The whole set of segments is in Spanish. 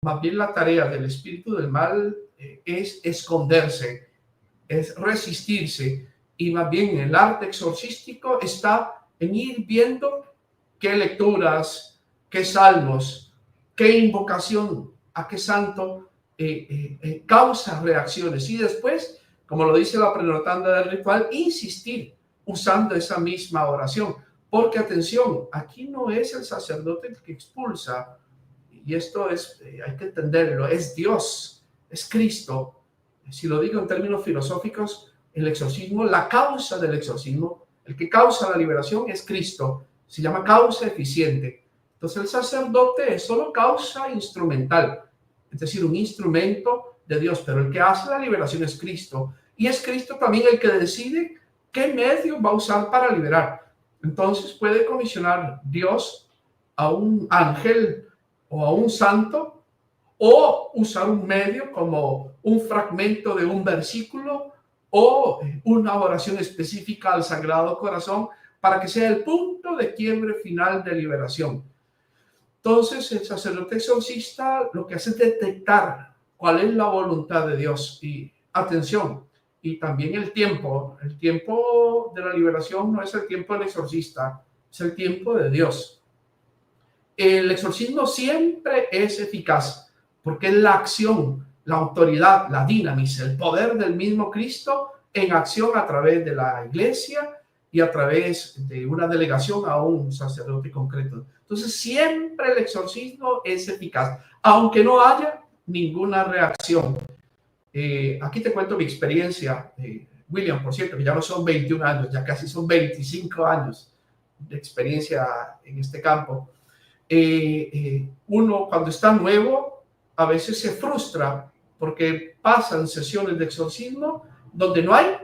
Más bien la tarea del espíritu del mal es esconderse, es resistirse, y más bien el arte exorcístico está en ir viendo qué lecturas, qué salmos, qué invocación, a qué santo causa reacciones, y después, como lo dice la prenotanda del ritual, insistir usando esa misma oración, porque atención, aquí no es el sacerdote el que expulsa, y esto es, hay que entenderlo, es Dios, es Cristo. Si lo digo en términos filosóficos, el exorcismo, la causa del exorcismo, el que causa la liberación es Cristo, se llama causa eficiente. Entonces el sacerdote es solo causa instrumental, es decir, un instrumento de Dios, pero el que hace la liberación es Cristo, y es Cristo también el que decide qué medio va a usar para liberar. Entonces puede comisionar Dios a un ángel o a un santo, o usar un medio como un fragmento de un versículo o una oración específica al Sagrado Corazón para que sea el punto de quiebre final de liberación. Entonces el sacerdote exorcista lo que hace es detectar cuál es la voluntad de Dios, y atención, y también el tiempo de la liberación no es el tiempo del exorcista, es el tiempo de Dios. El exorcismo siempre es eficaz porque es la acción, la autoridad, la dinamis, el poder del mismo Cristo en acción a través de la iglesia y a través de una delegación a un sacerdote concreto. Entonces siempre el exorcismo es eficaz, aunque no haya ninguna reacción. Aquí te cuento mi experiencia, William, por cierto, que ya no son 21 años, ya casi son 25 años de experiencia en este campo. Uno cuando está nuevo a veces se frustra porque pasan sesiones de exorcismo donde no hay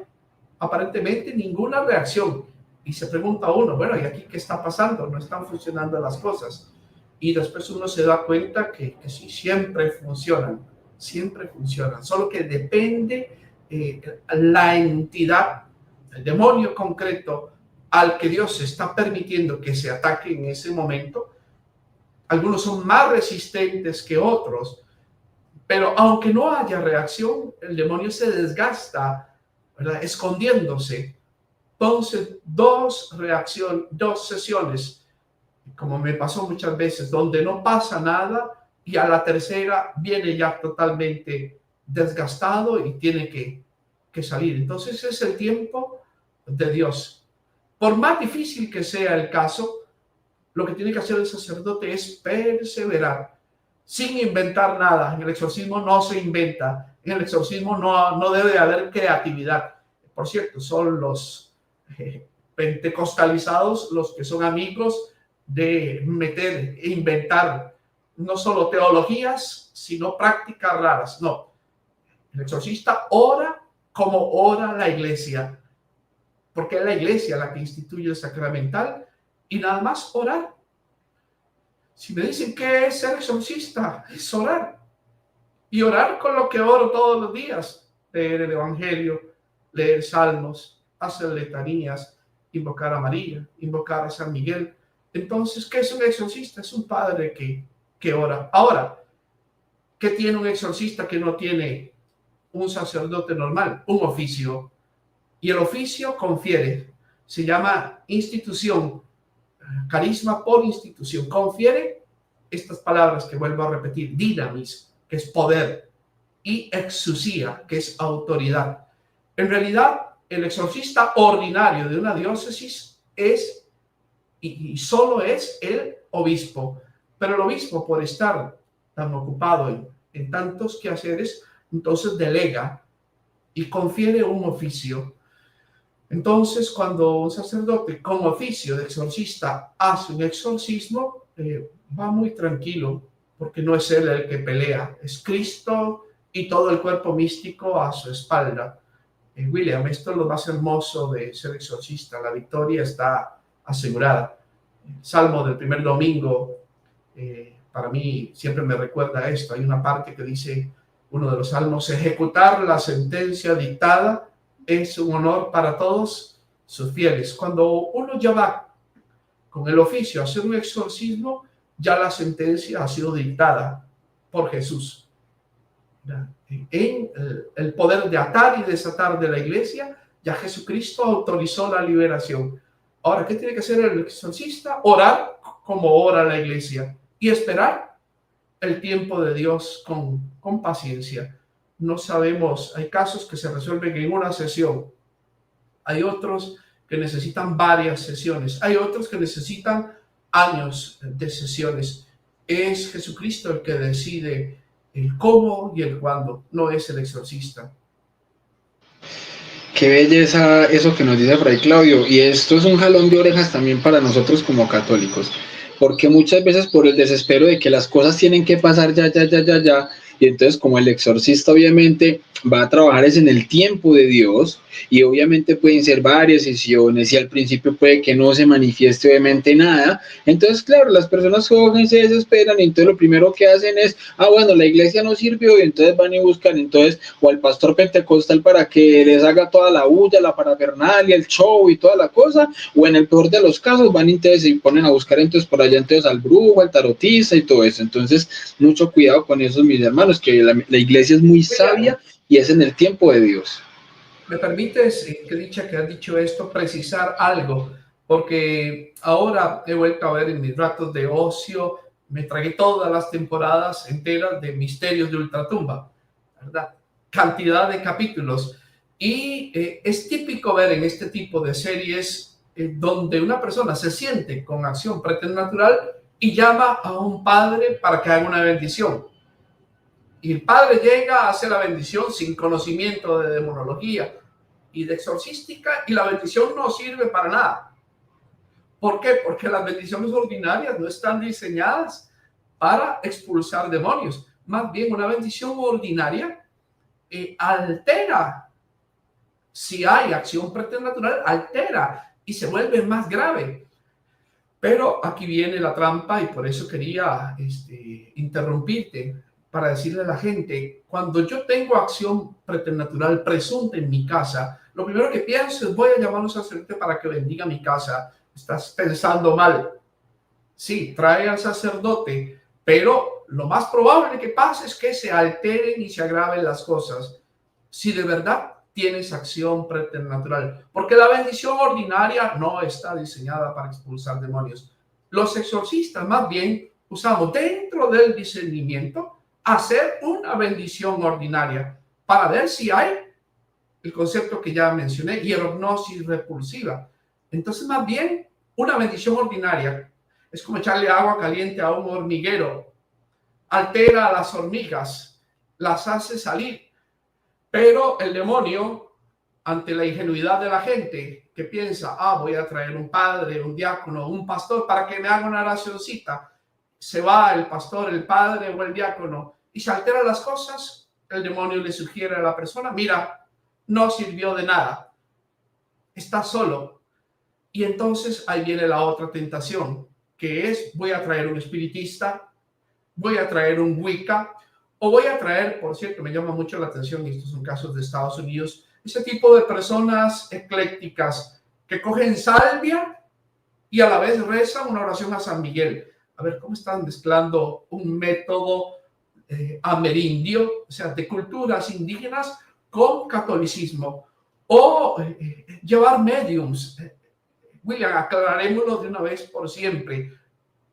aparentemente ninguna reacción, y se pregunta uno, bueno, ¿y aquí qué está pasando? No están funcionando las cosas, y después uno se da cuenta que sí, siempre funcionan, solo que depende la entidad, el demonio concreto al que Dios está permitiendo que se ataque en ese momento. Algunos son más resistentes que otros, pero aunque no haya reacción, el demonio se desgasta, ¿verdad?, escondiéndose. Entonces, dos sesiones, como me pasó muchas veces, donde no pasa nada y a la tercera viene ya totalmente desgastado y tiene que salir. Entonces es el tiempo de Dios. Por más difícil que sea el caso, lo que tiene que hacer el sacerdote es perseverar, sin inventar nada. En el exorcismo no se inventa, en el exorcismo no debe haber creatividad. Por cierto, son los pentecostalizados los que son amigos de meter e inventar no solo teologías, sino prácticas raras. No, el exorcista ora como ora la iglesia, porque es la iglesia la que instituye el sacramental, y nada más orar. Si me dicen qué es ser exorcista, es orar. Y orar con lo que oro todos los días: leer el Evangelio, leer salmos, hacer letanías, invocar a María, invocar a San Miguel. Entonces, ¿qué es un exorcista? Es un padre que ora. Ahora, ¿qué tiene un exorcista que no tiene un sacerdote normal? Un oficio. Y el oficio confiere, se llama institución, carisma por institución. Confiere estas palabras que vuelvo a repetir: dinamis, que es poder, y exousia, que es autoridad. En realidad, el exorcista ordinario de una diócesis es y solo es el obispo. Pero el obispo, por estar tan ocupado en tantos quehaceres, entonces delega y confiere un oficio. Entonces, cuando un sacerdote con oficio de exorcista hace un exorcismo, va muy tranquilo, porque no es él el que pelea, es Cristo y todo el cuerpo místico a su espalda. William, esto es lo más hermoso de ser exorcista: la victoria está asegurada. El Salmo del primer domingo, para mí siempre me recuerda esto. Hay una parte que dice, uno de los salmos: ejecutar la sentencia dictada es un honor para todos sus fieles. Cuando uno ya va con el oficio a hacer un exorcismo, ya la sentencia ha sido dictada. por Jesús. En el poder de atar y desatar de la iglesia, ya Jesucristo autorizó la liberación. Ahora, ¿qué tiene que hacer el exorcista? Orar como ora la iglesia y esperar el tiempo de Dios con paciencia. No sabemos, hay casos que se resuelven en una sesión, hay otros que necesitan varias sesiones, hay otros que necesitan años de sesiones. Es Jesucristo el que decide el cómo y el cuándo, no es el exorcista. Qué belleza eso que nos dice Fray Claudio, y esto es un jalón de orejas también para nosotros como católicos, porque muchas veces por el desespero de que las cosas tienen que pasar ya, y entonces como el exorcista obviamente va a trabajar es en el tiempo de Dios, y obviamente pueden ser varias sesiones, y al principio puede que no se manifieste obviamente nada, entonces claro, las personas jóvenes se desesperan, y entonces lo primero que hacen es, bueno, la iglesia no sirvió, y entonces van y buscan entonces o al pastor pentecostal para que les haga toda la bulla, la parafernalia, el show y toda la cosa, o en el peor de los casos van entonces y ponen a buscar entonces por allá entonces al brujo, al tarotista y todo eso. Entonces, mucho cuidado con eso, mis hermanos, que la iglesia es muy sabia y es en el tiempo de Dios. ¿Me permites, que dicha que has dicho esto, precisar algo? Porque ahora he vuelto a ver en mis ratos de ocio, me tragué todas las temporadas enteras de Misterios de Ultratumba, ¿verdad? Cantidad de capítulos. Y es típico ver en este tipo de series donde una persona se siente con acción preternatural y llama a un padre para que haga una bendición. Y el padre llega a hacer la bendición sin conocimiento de demonología y de exorcística, y la bendición no sirve para nada. ¿Por qué? Porque las bendiciones ordinarias no están diseñadas para expulsar demonios. Más bien, una bendición ordinaria altera. Si hay acción preternatural, altera y se vuelve más grave. Pero aquí viene la trampa, y por eso quería interrumpirte para decirle a la gente: cuando yo tengo acción preternatural presunta en mi casa, lo primero que pienso es: voy a llamar a un sacerdote para que bendiga mi casa. Estás pensando mal. Sí, trae al sacerdote, pero lo más probable que pase es que se alteren y se agraven las cosas si de verdad tienes acción preternatural, porque la bendición ordinaria no está diseñada para expulsar demonios. Los exorcistas más bien usamos dentro del discernimiento hacer una bendición ordinaria para ver si hay el concepto que ya mencioné, hierognosis repulsiva. Entonces, más bien, una bendición ordinaria es como echarle agua caliente a un hormiguero, altera a las hormigas, las hace salir. Pero el demonio, ante la ingenuidad de la gente que piensa: voy a traer un padre, un diácono, un pastor para que me haga una oracioncita, se va el pastor, el padre o el diácono y se alteran las cosas, el demonio le sugiere a la persona: mira, no sirvió de nada, está solo. Y entonces ahí viene la otra tentación, que es: voy a traer un espiritista, voy a traer un Wicca, o voy a traer, por cierto, me llama mucho la atención, y estos son casos de Estados Unidos, ese tipo de personas eclécticas que cogen salvia y a la vez rezan una oración a San Miguel. A ver, ¿cómo están mezclando un método amerindio, o sea, de culturas indígenas, con catolicismo? O llevar mediums. William, aclarémoslo de una vez por siempre.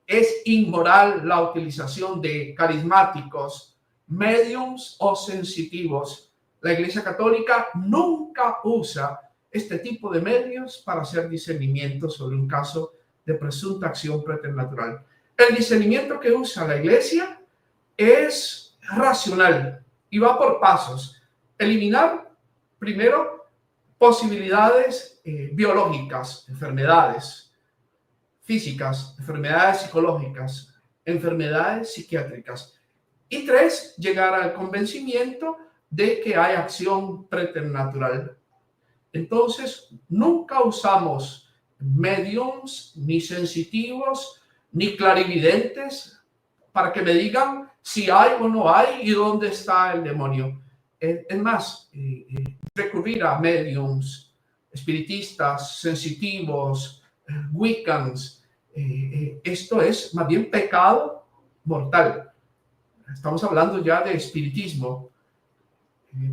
Es inmoral la utilización de carismáticos, mediums o sensitivos. La Iglesia Católica nunca usa este tipo de medios para hacer discernimiento sobre un caso de presunta acción preternatural. El discernimiento que usa la Iglesia es racional y va por pasos. Eliminar, primero, posibilidades biológicas, enfermedades físicas, enfermedades psicológicas, enfermedades psiquiátricas. Y 3, llegar al convencimiento de que hay acción preternatural. Entonces, nunca usamos mediums, ni sensitivos, ni clarividentes para que me digan si hay o no hay y dónde está el demonio. Es más, recurrir a mediums, espiritistas, sensitivos, Wiccans, esto es más bien pecado mortal. estamos hablando ya de espiritismo,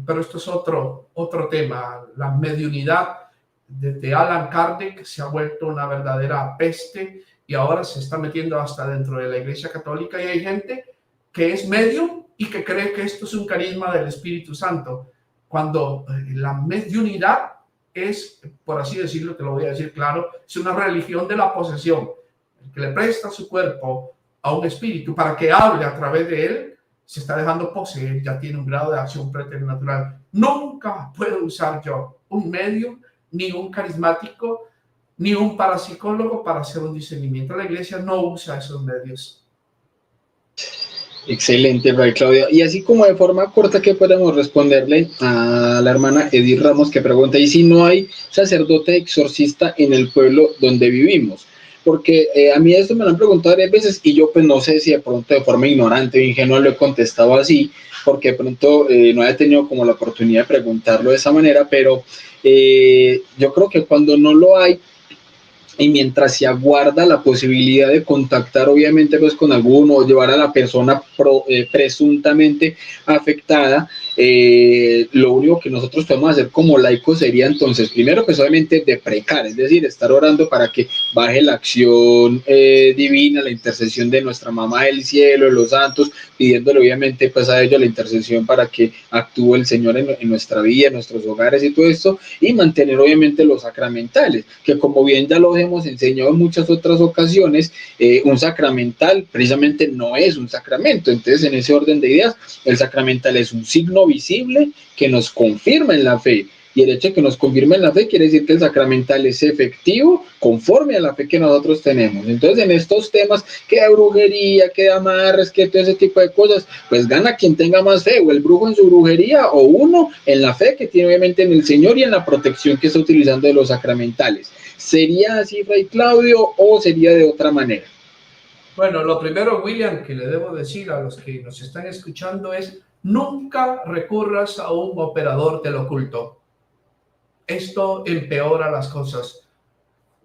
pero esto es otro tema. La mediunidad desde Allan Kardec se ha vuelto una verdadera peste y ahora se está metiendo hasta dentro de la Iglesia Católica, y hay gente que es medium y que cree que esto es un carisma del Espíritu Santo, cuando la mediunidad es, por así decirlo, te lo voy a decir claro, es una religión de la posesión, el que le presta su cuerpo a un espíritu para que hable a través de él, se está dejando poseer, ya tiene un grado de acción preternatural. Nunca puedo usar yo un medium, ni un carismático, ni un parapsicólogo para hacer un discernimiento. La iglesia no usa esos medios. Excelente, Fray Claudio. Y así como de forma corta, ¿qué podemos responderle a la hermana Edith Ramos, que pregunta, ¿y si no hay sacerdote exorcista en el pueblo donde vivimos? Porque a mí esto me lo han preguntado varias veces y yo pues no sé si de pronto de forma ignorante o ingenua lo he contestado así, porque de pronto no he tenido como la oportunidad de preguntarlo de esa manera, pero yo creo que cuando no lo hay, y mientras se aguarda la posibilidad de contactar obviamente pues con alguno o llevar a la persona presuntamente afectada, lo único que nosotros podemos hacer como laicos sería entonces primero pues obviamente deprecar, es decir, estar orando para que baje la acción divina, la intercesión de nuestra mamá del cielo, de los santos, pidiéndole obviamente pues a ellos la intercesión para que actúe el Señor en nuestra vida, en nuestros hogares y todo esto, y mantener obviamente los sacramentales, que como bien ya lo hemos enseñado en muchas otras ocasiones, un sacramental precisamente no es un sacramento. Entonces, en ese orden de ideas, el sacramental es un signo visible que nos confirma en la fe. Y el hecho de que nos confirme en la fe quiere decir que el sacramental es efectivo conforme a la fe que nosotros tenemos. Entonces, en estos temas, que de brujería, que de amarres, que todo ese tipo de cosas, pues gana quien tenga más fe, o el brujo en su brujería, o uno en la fe que tiene obviamente en el Señor y en la protección que está utilizando de los sacramentales. ¿Sería así, Fray Claudio, o sería de otra manera? Bueno, lo primero, William, que le debo decir a los que nos están escuchando es: nunca recurras a un operador del oculto. Esto empeora las cosas.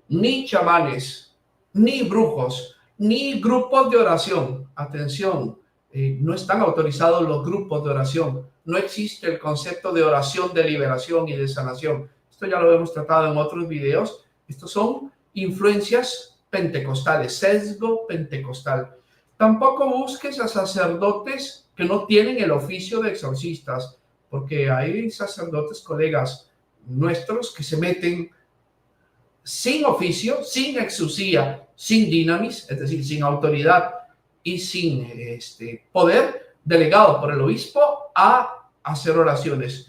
Ni chamanes, ni brujos, ni grupos de oración. Atención, no están autorizados los grupos de oración. No existe el concepto de oración de liberación y de sanación. Esto ya lo hemos tratado en otros videos. Estos son influencias pentecostales, sesgo pentecostal. Tampoco busques a sacerdotes que no tienen el oficio de exorcistas, porque hay sacerdotes, colegas nuestros, que se meten sin oficio, sin exusía, sin dinamis, es decir, sin autoridad y sin poder delegado por el obispo a hacer oraciones.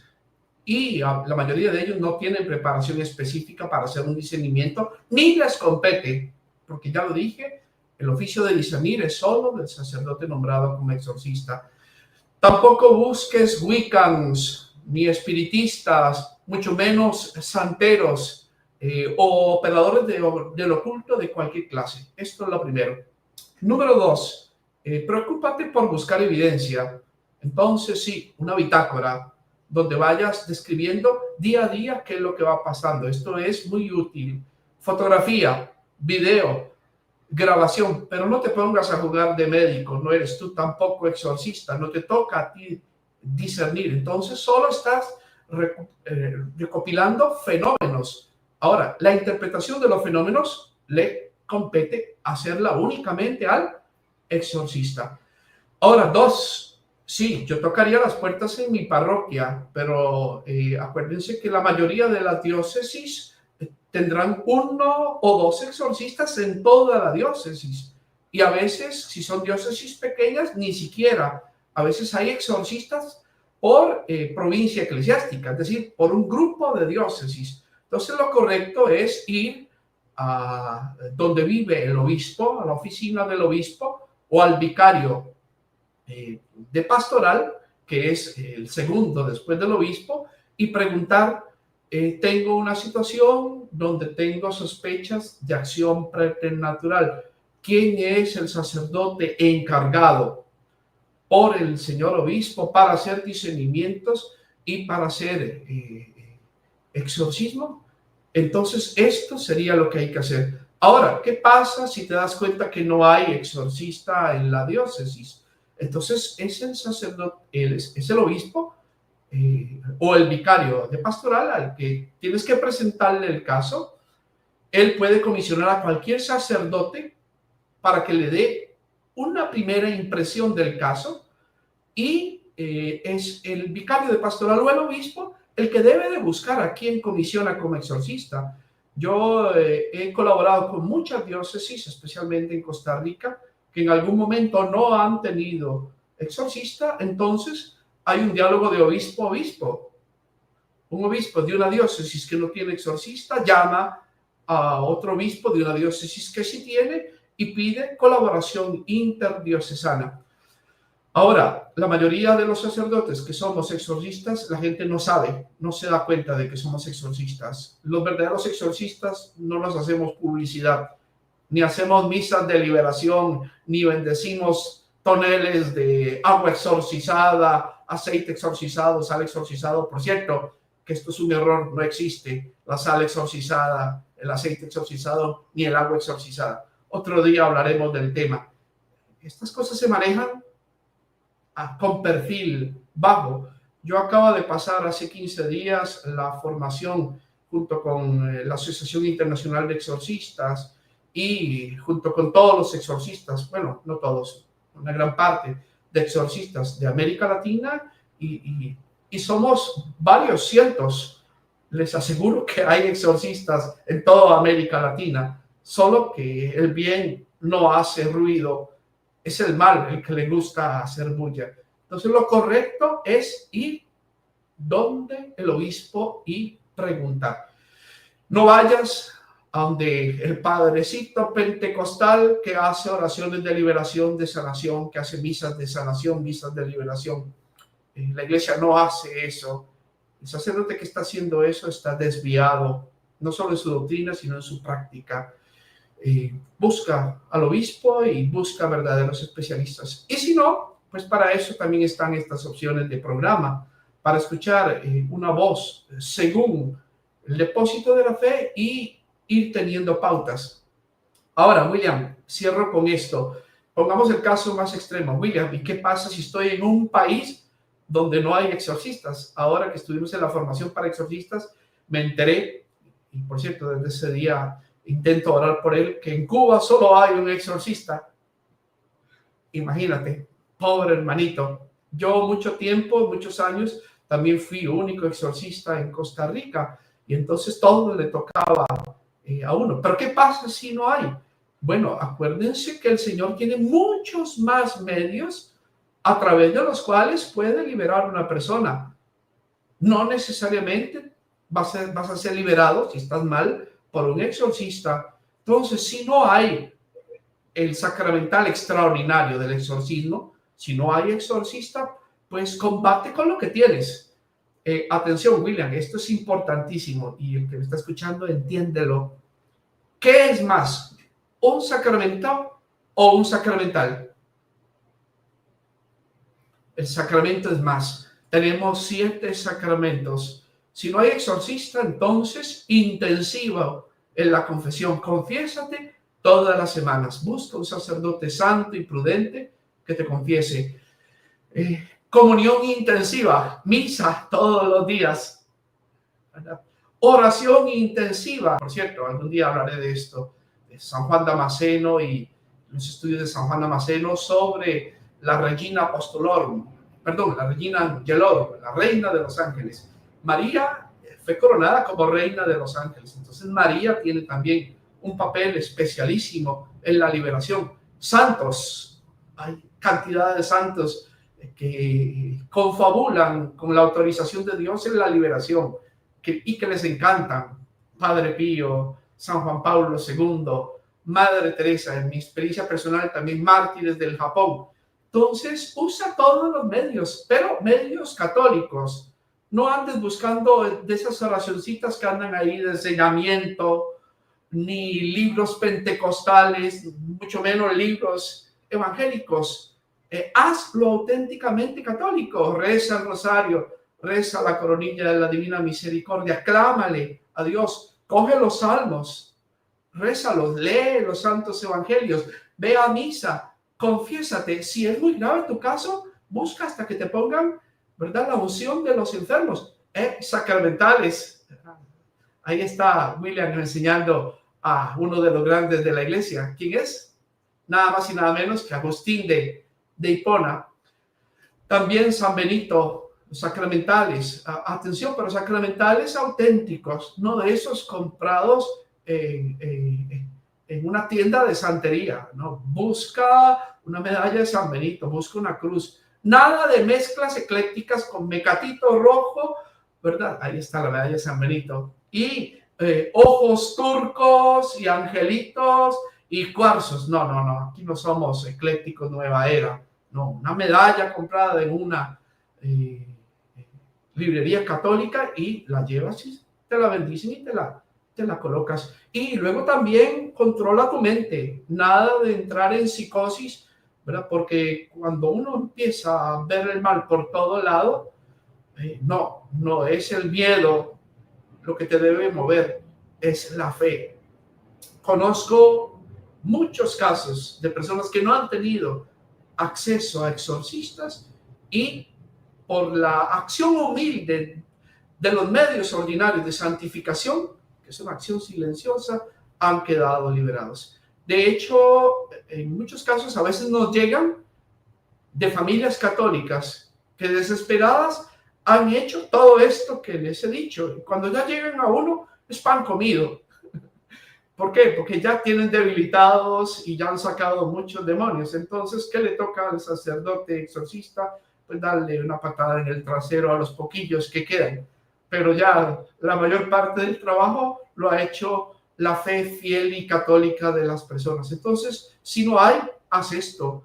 Y la mayoría de ellos no tienen preparación específica para hacer un discernimiento, ni les compete, porque ya lo dije, el oficio de discernir es solo del sacerdote nombrado como exorcista. Tampoco busques wiccans, ni espiritistas, mucho menos santeros, o operadores del oculto de cualquier clase. Esto es lo primero. Número 2, preocúpate por buscar evidencia. Entonces, sí, una bitácora donde vayas describiendo día a día qué es lo que va pasando. Esto es muy útil. Fotografía, video, grabación, pero no te pongas a jugar de médico, no eres tú tampoco exorcista, no te toca a ti discernir. Entonces, solo estás recopilando fenómenos. Ahora, la interpretación de los fenómenos le compete hacerla únicamente al exorcista. Ahora, 2, sí, yo tocaría las puertas en mi parroquia, pero acuérdense que la mayoría de las diócesis tendrán 1 o 2 exorcistas en toda la diócesis. Y a veces, si son diócesis pequeñas, ni siquiera. A veces hay exorcistas por provincia eclesiástica, es decir, por un grupo de diócesis. Entonces, lo correcto es ir a donde vive el obispo, a la oficina del obispo, o al vicario de pastoral, que es el segundo después del obispo, y preguntar: tengo una situación donde tengo sospechas de acción preternatural. ¿Quién es el sacerdote encargado por el señor obispo para hacer discernimientos y para hacer exorcismo? Entonces, esto sería lo que hay que hacer. Ahora, ¿qué pasa si te das cuenta que no hay exorcista en la diócesis? Entonces es el sacerdote, es el obispo o el vicario de pastoral al que tienes que presentarle el caso. Él puede comisionar a cualquier sacerdote para que le dé una primera impresión del caso y es el vicario de pastoral o el obispo el que debe de buscar a quien comisiona como exorcista. Yo he colaborado con muchas diócesis, especialmente en Costa Rica, que en algún momento no han tenido exorcista. Entonces hay un diálogo de obispo a obispo. Un obispo de una diócesis que no tiene exorcista llama a otro obispo de una diócesis que sí tiene y pide colaboración interdiocesana. Ahora, la mayoría de los sacerdotes que somos exorcistas, la gente no sabe, no se da cuenta de que somos exorcistas. Los verdaderos exorcistas no nos hacemos publicidad, ni hacemos misas de liberación, ni bendecimos toneles de agua exorcizada, aceite exorcizado, sal exorcizado. Por cierto, que esto es un error, no existe la sal exorcizada, el aceite exorcizado, ni el agua exorcizada. Otro día hablaremos del tema. Estas cosas se manejan con perfil bajo. Yo acabo de pasar hace 15 días la formación junto con la Asociación Internacional de Exorcistas y junto con todos los exorcistas, bueno, no todos, una gran parte de exorcistas de América Latina y somos varios cientos. Les aseguro que hay exorcistas en toda América Latina, solo que el bien no hace ruido. Es el mal el que le gusta hacer bulla. Entonces lo correcto es ir donde el obispo y preguntar. No vayas a donde el padrecito pentecostal que hace oraciones de liberación, de sanación, que hace misas de sanación, misas de liberación. La iglesia no hace eso. El sacerdote que está haciendo eso está desviado, no solo en su doctrina, sino en su práctica. Busca al obispo y busca verdaderos especialistas. Y si no, pues para eso también están estas opciones de programa, para escuchar una voz según el depósito de la fe y ir teniendo pautas. Ahora, William, cierro con esto. Pongamos el caso más extremo. William, ¿y qué pasa si estoy en un país donde no hay exorcistas? Ahora que estuvimos en la formación para exorcistas, me enteré, y por cierto, desde ese día intento orar por él, que en Cuba solo hay un exorcista. Imagínate, pobre hermanito. Yo mucho tiempo, muchos años, también fui único exorcista en Costa Rica y entonces todo le tocaba a uno. Pero ¿qué pasa si no hay? Bueno, acuérdense que el Señor tiene muchos más medios a través de los cuales puede liberar a una persona. No necesariamente vas a ser liberado si estás mal por un exorcista. Entonces, si no hay el sacramental extraordinario del exorcismo, si no hay exorcista, pues combate con lo que tienes. Atención, William, esto es importantísimo y el que me está escuchando, entiéndelo. ¿Qué es más, un sacramental o un sacramental? El sacramento es más. Tenemos 7 sacramentos. Si no hay exorcista, entonces intensivo en la confesión. Confiésate todas las semanas. Busca un sacerdote santo y prudente que te confiese. Comunión intensiva, misa todos los días. Oración intensiva. Por cierto, algún día hablaré de esto, de San Juan Damasceno y los estudios de San Juan Damasceno sobre la Regina Apostolorum, la Regina Angelorum, la Reina de los Ángeles. María fue coronada como Reina de los Ángeles. Entonces María tiene también un papel especialísimo en la liberación. Santos, hay cantidad de santos que confabulan con la autorización de Dios en la liberación y que les encantan. Padre Pío, San Juan Pablo II, Madre Teresa, en mi experiencia personal también mártires del Japón. Entonces usa todos los medios, pero medios católicos. No andes buscando de esas oracioncitas que andan ahí de enseñamiento, ni libros pentecostales, mucho menos libros evangélicos. Hazlo auténticamente católico. Reza el rosario, reza la coronilla de la Divina Misericordia, clámale a Dios, coge los salmos, rézalos, lee los santos evangelios, ve a misa, confiésate. Si es muy grave tu caso, busca hasta que te pongan, ¿verdad?, la unción de los enfermos, sacramentales. Ahí está William enseñando a uno de los grandes de la iglesia. ¿Quién es? Nada más y nada menos que Agustín de Hipona. También San Benito, los sacramentales. Atención, pero sacramentales auténticos, no de esos comprados en una tienda de santería. No, busca una medalla de San Benito, busca una cruz. Nada de mezclas eclécticas con mecatito rojo, ¿verdad? Ahí está la medalla de San Benito. Y ojos turcos y angelitos y cuarzos. No, no, no. Aquí no somos eclécticos nueva era. No, una medalla comprada en una librería católica y la llevas y te la bendicen y te la colocas. Y luego también controla tu mente. Nada de entrar en psicosis, ¿verdad? Porque cuando uno empieza a ver el mal por todo lado, no es el miedo lo que te debe mover, es la fe. Conozco muchos casos de personas que no han tenido acceso a exorcistas y por la acción humilde de los medios ordinarios de santificación, que es una acción silenciosa, han quedado liberados. De hecho, en muchos casos a veces nos llegan de familias católicas que desesperadas han hecho todo esto que les he dicho. Y cuando ya llegan a uno, es pan comido. ¿Por qué? Porque ya tienen debilitados y ya han sacado muchos demonios. Entonces, ¿qué le toca al sacerdote exorcista? Pues darle una patada en el trasero a los poquillos que quedan. Pero ya la mayor parte del trabajo lo ha hecho la fe fiel y católica de las personas. Entonces, si no hay, haz esto.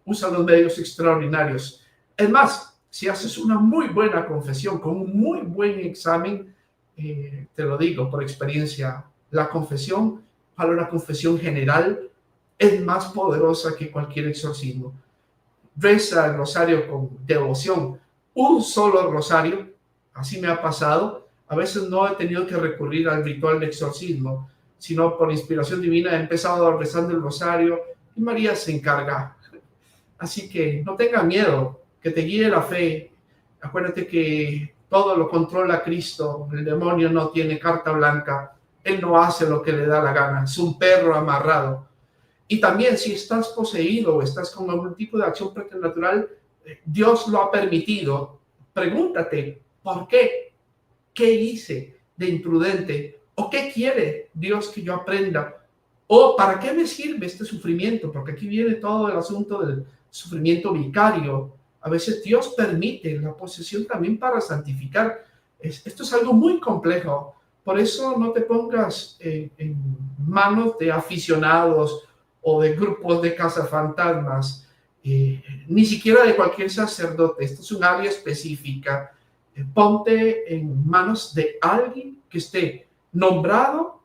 Usa los medios extraordinarios. Es más, si haces una muy buena confesión, con un muy buen examen, te lo digo por experiencia, la confesión, para una confesión general, es más poderosa que cualquier exorcismo. Reza el rosario con devoción, un solo rosario, así me ha pasado. A veces no he tenido que recurrir al ritual de exorcismo, sino por inspiración divina he empezado rezando el rosario y María se encarga. Así que no tenga miedo, que te guíe la fe. Acuérdate que todo lo controla Cristo, el demonio no tiene carta blanca, él no hace lo que le da la gana, es un perro amarrado. Y también si estás poseído o estás con algún tipo de acción preternatural, Dios lo ha permitido. Pregúntate, ¿por qué? ¿Qué hice de imprudente? ¿O qué quiere Dios que yo aprenda? ¿O para qué me sirve este sufrimiento? Porque aquí viene todo el asunto del sufrimiento vicario. A veces Dios permite la posesión también para santificar. Esto es algo muy complejo. Por eso no te pongas en manos de aficionados o de grupos de cazafantasmas, ni siquiera de cualquier sacerdote. Esto es un área específica. Ponte en manos de alguien que esté nombrado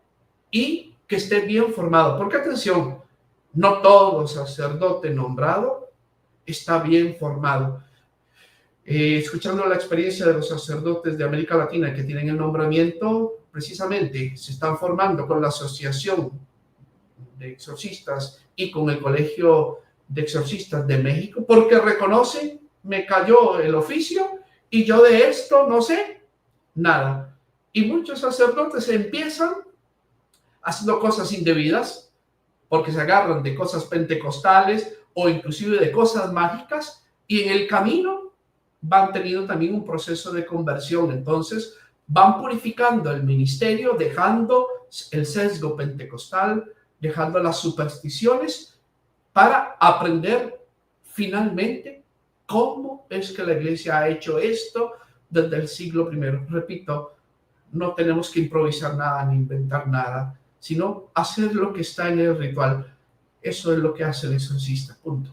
y que esté bien formado. Porque atención, no todo sacerdote nombrado está bien formado. Escuchando la experiencia de los sacerdotes de América Latina que tienen el nombramiento, precisamente se están formando con la Asociación de Exorcistas y con el Colegio de Exorcistas de México, porque reconocen, me cayó el oficio y yo de esto no sé nada. Y muchos sacerdotes empiezan haciendo cosas indebidas, porque se agarran de cosas pentecostales o inclusive de cosas mágicas, y en el camino van teniendo también un proceso de conversión. Entonces van purificando el ministerio, dejando el sesgo pentecostal, dejando las supersticiones, para aprender finalmente cómo es que la iglesia ha hecho esto desde el siglo I. Repito, no tenemos que improvisar nada ni inventar nada, sino hacer lo que está en el ritual. Eso es lo que hace el exorcista, punto.